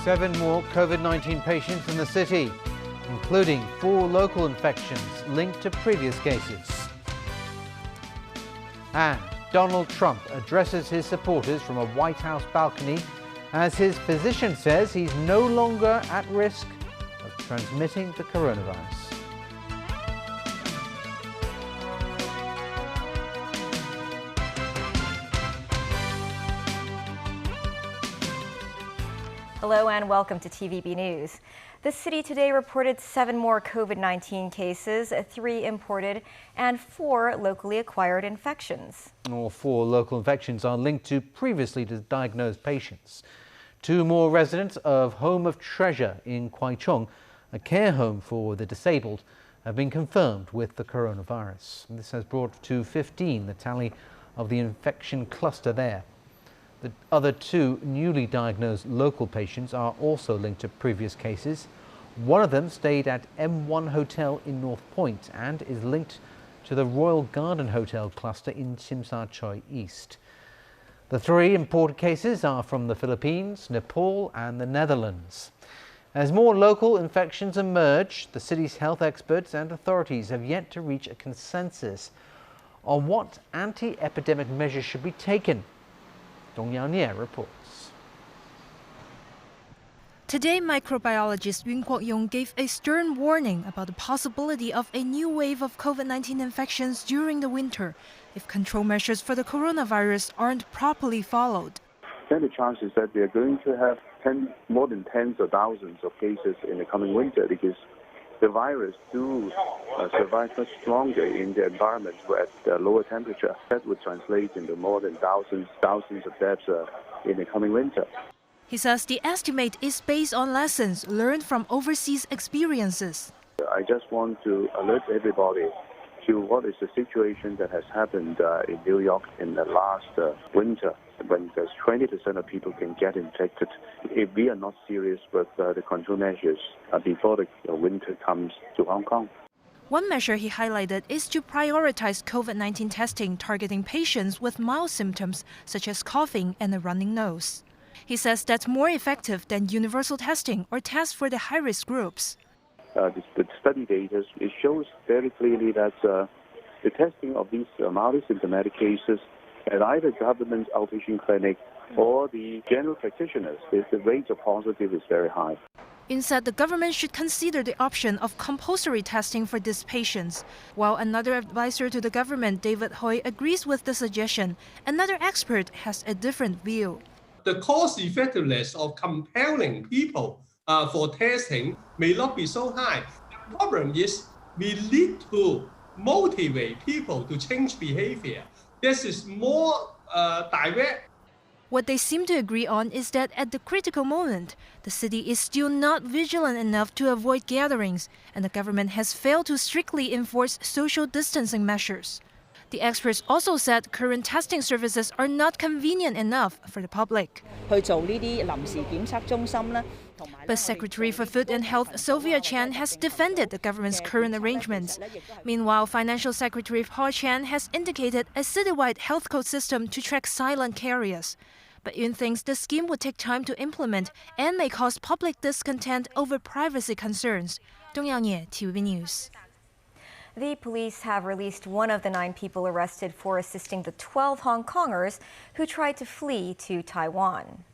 Seven more COVID-19 patients in the city, including 4 local infections linked to previous cases. And Donald Trump addresses his supporters from a White House balcony as his physician says he's no longer at risk of transmitting the coronavirus. Hello and welcome to TVB News. The city today reported 7 more COVID-19 cases, 3 imported and 4 locally acquired infections. All 4 local infections are linked to previously diagnosed patients. 2 more residents of Home of Treasure in Kwaichung, a care home for the disabled, have been confirmed with the coronavirus. This has brought to 15 the tally of the infection cluster there. The other 2 newly diagnosed local patients are also linked to previous cases. One of them stayed at M1 Hotel in North Point and is linked to the Royal Garden Hotel cluster in Tsim Sha Tsui East. The 3 imported cases are from the Philippines, Nepal and the Netherlands. As more local infections emerge, the city's health experts and authorities have yet to reach a consensus on what anti-epidemic measures should be taken. Dong Yao-Nie reports. Today, microbiologist Yun Kwok-yong gave a stern warning about the possibility of a new wave of COVID-19 infections during the winter if control measures for the coronavirus aren't properly followed. Then the chance is that we are going to have more than tens of thousands of cases in the coming winter because the virus do survive much stronger in the environment at lower temperature. That would translate into more than thousands of deaths in the coming winter. He says the estimate is based on lessons learned from overseas experiences. I just want to alert everybody to what is the situation that has happened in New York in the last winter, when there's 20% of people can get infected. If we are not serious with the control measures before the winter comes to Hong Kong. One measure he highlighted is to prioritize COVID-19 testing targeting patients with mild symptoms such as coughing and a running nose. He says that's more effective than universal testing or tests for the high-risk groups. The study data, it shows very clearly that the testing of these mild symptomatic cases at either government outpatient clinic or the general practitioners, the rate of positive is very high. Instead, the government should consider the option of compulsory testing for these patients. While another advisor to the government, David Hui, agrees with the suggestion, another expert has a different view. The cost effectiveness of compelling people for testing may not be so high. The problem is we need to motivate people to change behavior. This is more direct. What they seem to agree on is that at the critical moment, the city is still not vigilant enough to avoid gatherings, and the government has failed to strictly enforce social distancing measures. The experts also said current testing services are not convenient enough for the public. But Secretary for Food and Health Sylvia Chan has defended the government's current arrangements. Meanwhile, Financial Secretary Paul Chan has indicated a citywide health code system to track silent carriers. But Yun thinks the scheme would take time to implement and may cause public discontent over privacy concerns. Dong Yao-Nie, TVB News. The police have released one of the 9 people arrested for assisting the 12 Hong Kongers who tried to flee to Taiwan.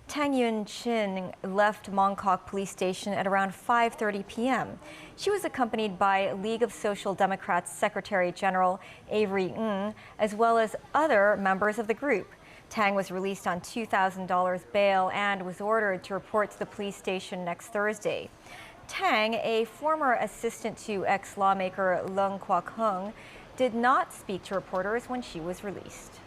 Tang Yun-chin left Mong Kok Police Station at around 5:30 p.m. She was accompanied by League of Social Democrats Secretary General Avery Ng, as well as other members of the group. Tang was released on $2,000 bail and was ordered to report to the police station next Thursday. Tang, a former assistant to ex-lawmaker Leung Kwok-hung, did not speak to reporters when she was released.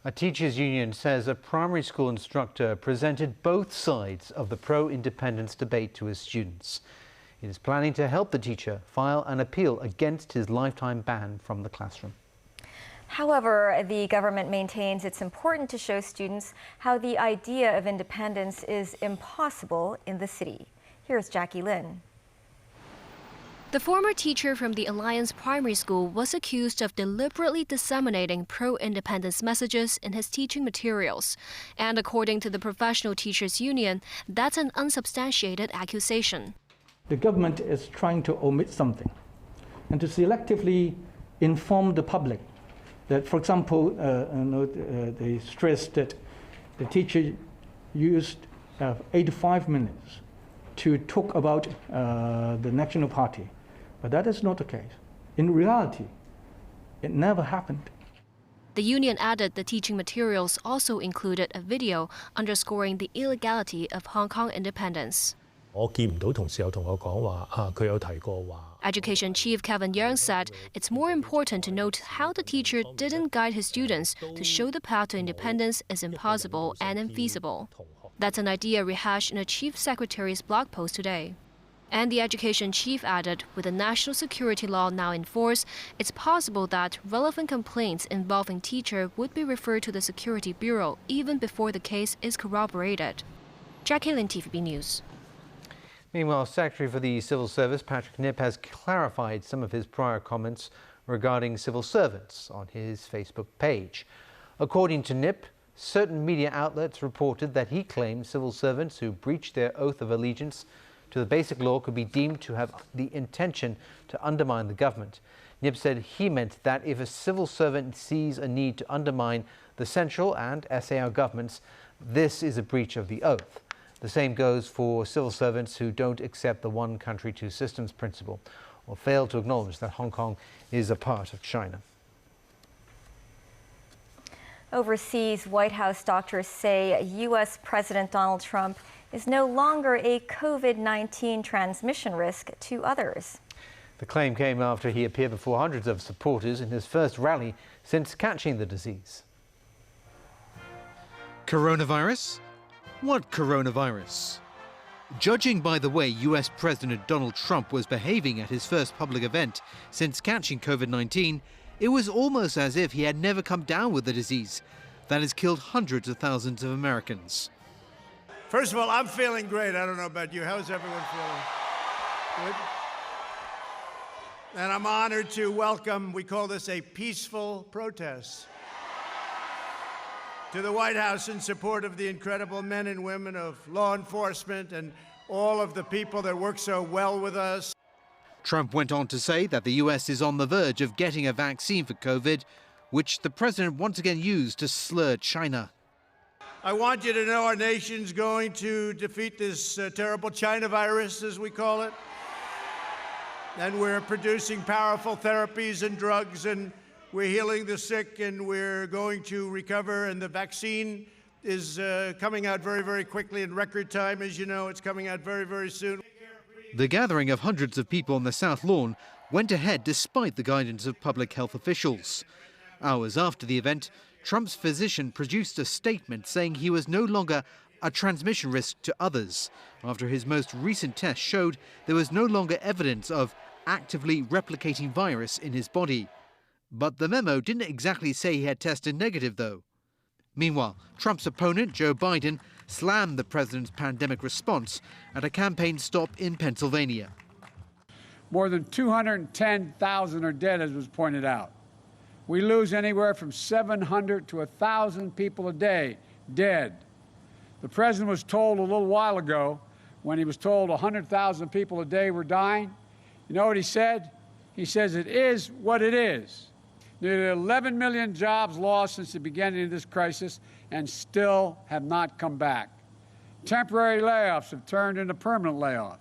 A teachers' union says a primary school instructor presented both sides of the pro-independence debate to his students. He is planning to help the teacher file an appeal against his lifetime ban from the classroom. However, the government maintains it's important to show students how the idea of independence is impossible in the city. Here's Jackie Lin. The former teacher from the Alliance Primary School was accused of deliberately disseminating pro-independence messages in his teaching materials. And according to the Professional Teachers Union, that's an unsubstantiated accusation. The government is trying to omit something and to selectively inform the public that, for example, they stressed that the teacher used 85 minutes to talk about the National Party. But that is not the case. In reality, it never happened. The union added the teaching materials also included a video underscoring the illegality of Hong Kong independence. Education Chief Kevin Yeung said it's more important to note how the teacher didn't guide his students to show the path to independence is impossible and infeasible. That's an idea rehashed in a Chief Secretary's blog post today. And the education chief added, with the national security law now in force, it's possible that relevant complaints involving teacher would be referred to the Security Bureau even before the case is corroborated. Jackie Lin, TVB News. Meanwhile, Secretary for the Civil Service Patrick Nip has clarified some of his prior comments regarding civil servants on his Facebook page. According to Nip, certain media outlets reported that he claimed civil servants who breached their oath of allegiance to the basic law could be deemed to have the intention to undermine the government. Nip said he meant that if a civil servant sees a need to undermine the central and SAR governments, this is a breach of the oath. The same goes for civil servants who don't accept the one country, two systems principle or fail to acknowledge that Hong Kong is a part of China. Overseas, White House doctors say U.S. President Donald Trump is no longer a COVID-19 transmission risk to others. The claim came after he appeared before hundreds of supporters in his first rally since catching the disease. Coronavirus? What coronavirus? Judging by the way US President Donald Trump was behaving at his first public event since catching COVID-19, it was almost as if he had never come down with the disease that has killed hundreds of thousands of Americans. First of all, I'm feeling great. I don't know about you. How's everyone feeling? Good? And I'm honored to welcome, we call this a peaceful protest, to the White House in support of the incredible men and women of law enforcement and all of the people that work so well with us. Trump went on to say that the US is on the verge of getting a vaccine for COVID, which the president once again used to slur China. I want you to know our nation's going to defeat this terrible China virus, as we call it. And we're producing powerful therapies and drugs, and we're healing the sick, and we're going to recover. And the vaccine is coming out very, very quickly in record time. As you know, it's coming out very, very soon. The gathering of hundreds of people on the South Lawn went ahead despite the guidance of public health officials. Hours after the event, Trump's physician produced a statement saying he was no longer a transmission risk to others, after his most recent test showed there was no longer evidence of actively replicating virus in his body. But the memo didn't exactly say he had tested negative, though. Meanwhile, Trump's opponent, Joe Biden, slammed the president's pandemic response at a campaign stop in Pennsylvania. More than 210,000 are dead, as was pointed out. We lose anywhere from 700 to 1,000 people a day dead. The president was told a little while ago, when he was told 100,000 people a day were dying, you know what he said? He says it is what it is. Nearly 11 million jobs lost since the beginning of this crisis and still have not come back. Temporary layoffs have turned into permanent layoffs.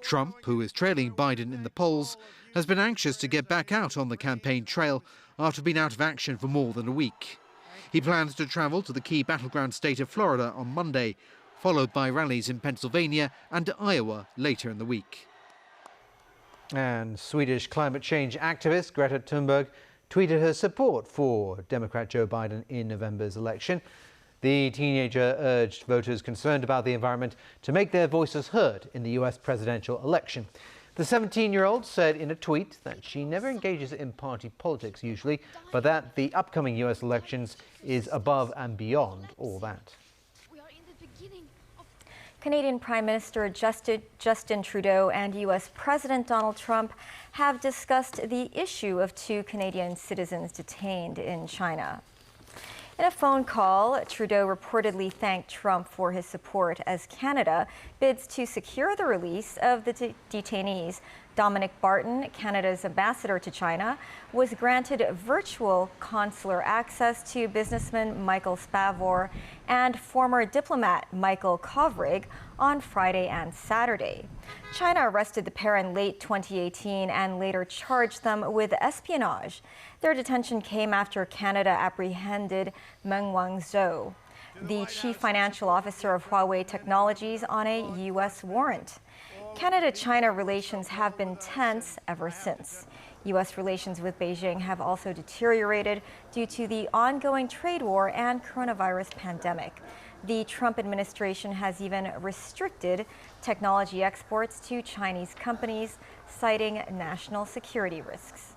Trump, who is trailing Biden in the polls, has been anxious to get back out on the campaign trail after being out of action for more than a week. He plans to travel to the key battleground state of Florida on Monday, followed by rallies in Pennsylvania and Iowa later in the week. And Swedish climate change activist Greta Tunberg tweeted her support for Democrat Joe Biden in November's election. The teenager urged voters concerned about the environment to make their voices heard in the US presidential election. The 17-year-old said in a tweet that she never engages in party politics usually, but that the upcoming US elections is above and beyond all that. Canadian Prime Minister Justin Trudeau and U.S. President Donald Trump have discussed the issue of 2 Canadian citizens detained in China. In a phone call, Trudeau reportedly thanked Trump for his support as Canada bids to secure the release of the detainees. Dominic Barton, Canada's ambassador to China, was granted virtual consular access to businessman Michael Spavor and former diplomat Michael Kovrig on Friday and Saturday. China arrested the pair in late 2018 and later charged them with espionage. Their detention came after Canada apprehended Meng Wanzhou, the chief financial officer of Huawei Technologies, on a U.S. warrant. Canada-China relations have been tense ever since. U.S. relations with Beijing have also deteriorated due to the ongoing trade war and coronavirus pandemic. The Trump administration has even restricted technology exports to Chinese companies, citing national security risks.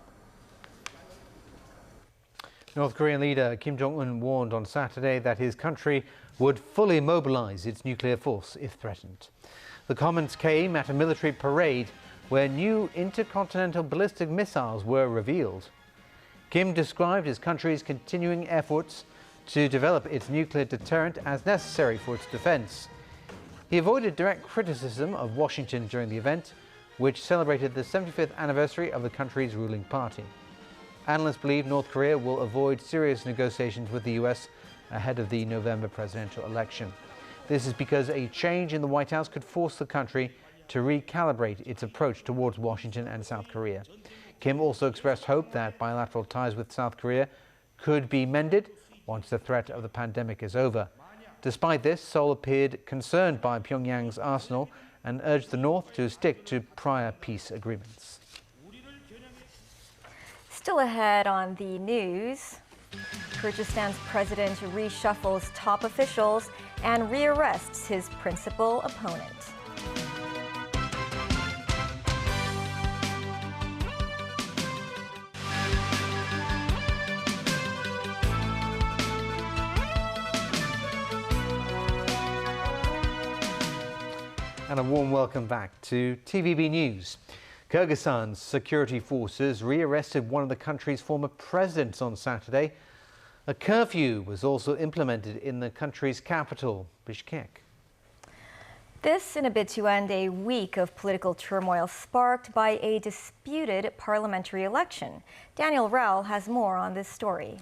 North Korean leader Kim Jong-un warned on Saturday that his country would fully mobilize its nuclear force if threatened. The comments came at a military parade where new intercontinental ballistic missiles were revealed. Kim described his country's continuing efforts to develop its nuclear deterrent as necessary for its defense. He avoided direct criticism of Washington during the event, which celebrated the 75th anniversary of the country's ruling party. Analysts believe North Korea will avoid serious negotiations with the US ahead of the November presidential election. This is because a change in the White House could force the country to recalibrate its approach towards Washington and South Korea. Kim also expressed hope that bilateral ties with South Korea could be mended once the threat of the pandemic is over. Despite this, Seoul appeared concerned by Pyongyang's arsenal and urged the North to stick to prior peace agreements. Still ahead on the news, Kyrgyzstan's president reshuffles top officials and rearrests his principal opponent. And a warm welcome back to TVB News. Kyrgyzstan's security forces rearrested one of the country's former presidents on Saturday. A curfew was also implemented in the country's capital, Bishkek. This in a bid to end a week of political turmoil sparked by a disputed parliamentary election. Daniel Rao has more on this story.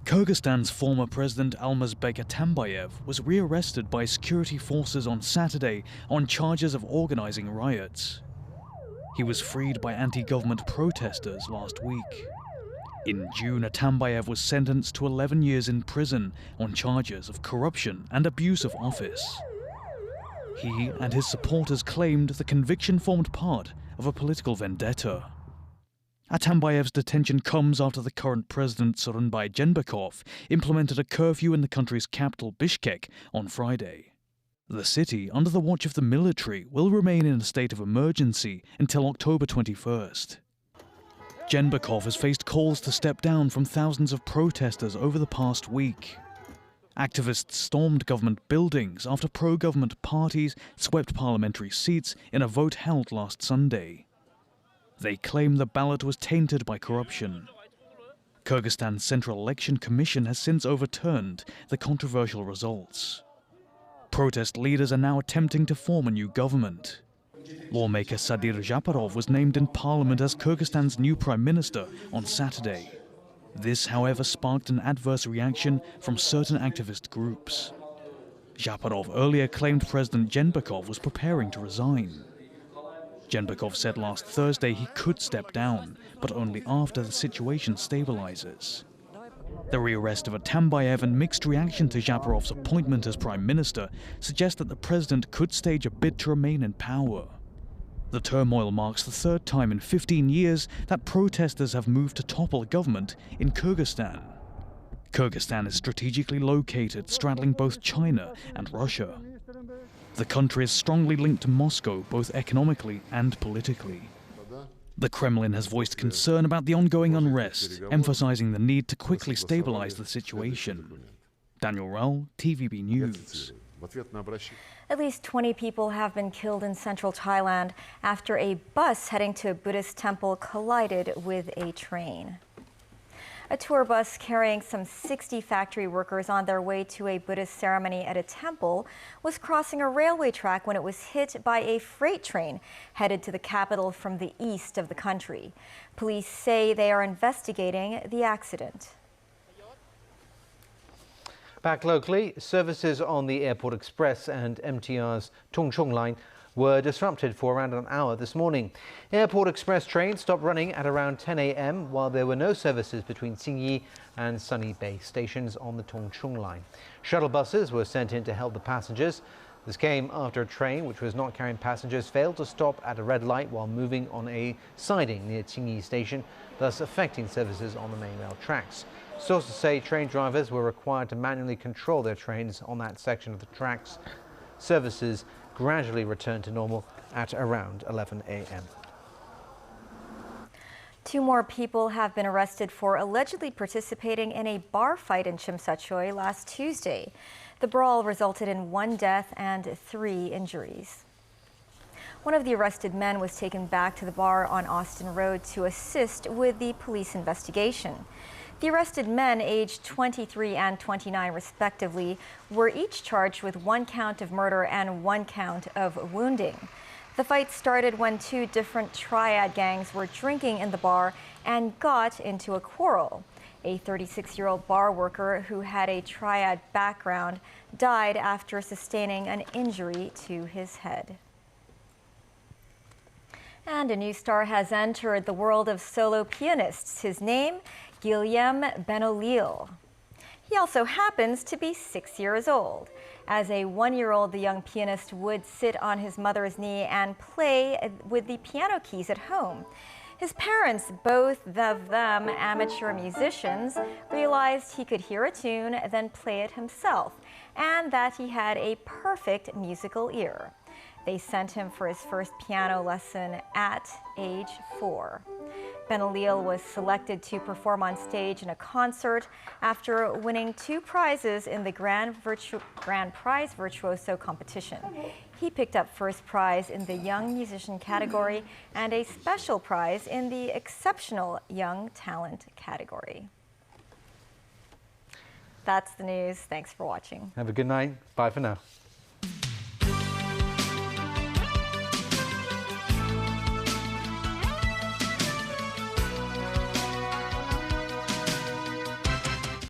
Kyrgyzstan's former president Almazbek Atambayev was rearrested by security forces on Saturday on charges of organizing riots. He was freed by anti-government protesters last week. In June, Atambayev was sentenced to 11 years in prison on charges of corruption and abuse of office. He and his supporters claimed the conviction formed part of a political vendetta. Atambayev's detention comes after the current president, Sooronbay Jeenbekov, implemented a curfew in the country's capital, Bishkek, on Friday. The city, under the watch of the military, will remain in a state of emergency until October 21st. Jeenbekov has faced calls to step down from thousands of protesters over the past week. Activists stormed government buildings after pro-government parties swept parliamentary seats in a vote held last Sunday. They claim the ballot was tainted by corruption. Kyrgyzstan's Central Election Commission has since overturned the controversial results. Protest leaders are now attempting to form a new government. Lawmaker Sadir Japarov was named in parliament as Kyrgyzstan's new prime minister on Saturday. This, however, sparked an adverse reaction from certain activist groups. Japarov earlier claimed President Jeenbekov was preparing to resign. Jeenbekov said last Thursday he could step down, but only after the situation stabilizes. The rearrest of Atambayev and mixed reaction to Japarov's appointment as prime minister suggest that the president could stage a bid to remain in power. The turmoil marks the third time in 15 years that protesters have moved to topple government in Kyrgyzstan. Kyrgyzstan is strategically located, straddling both China and Russia. The country is strongly linked to Moscow, both economically and politically. The Kremlin has voiced concern about the ongoing unrest, emphasizing the need to quickly stabilize the situation. Daniel Rao, TVB News. At least 20 people have been killed in central Thailand after a bus heading to a Buddhist temple collided with a train. A tour bus carrying some 60 factory workers on their way to a Buddhist ceremony at a temple was crossing a railway track when it was hit by a freight train headed to the capital from the east of the country. Police say they are investigating the accident. Back locally, services on the Airport Express and MTR's Tung Chung line were disrupted for around an hour this morning. Airport Express trains stopped running at around 10 a.m. while there were no services between Xingyi and Sunny Bay stations on the Tung Chung line. Shuttle buses were sent in to help the passengers. This came after a train which was not carrying passengers failed to stop at a red light while moving on a siding near Xingyi station, thus affecting services on the main rail tracks. Sources say train drivers were required to manually control their trains on that section of the tracks. Services gradually returned to normal at around 11 a.m. 2 more people have been arrested for allegedly participating in a bar fight in Chimsachoy last Tuesday. The brawl resulted in 1 death and 3 injuries. One of the arrested men was taken back to the bar on Austin Road to assist with the police investigation. The arrested men, aged 23 and 29 respectively, were each charged with 1 count of murder and 1 count of wounding. The fight started when 2 different triad gangs were drinking in the bar and got into a quarrel. A 36-year-old bar worker who had a triad background died after sustaining an injury to his head. And a new star has entered the world of solo pianists. His name, Gilliam Benalil. He also happens to be 6 years old. As a 1-year-old, the young pianist would sit on his mother's knee and play with the piano keys at home. His parents, both of them amateur musicians, realized he could hear a tune, then play it himself, and that he had a perfect musical ear. They sent him for his first piano lesson at age 4. Benalil was selected to perform on stage in a concert after winning 2 prizes in the Grand Prize Virtuoso competition. He picked up first prize in the Young Musician category and a special prize in the Exceptional Young Talent category. That's the news. Thanks for watching. Have a good night. Bye for now.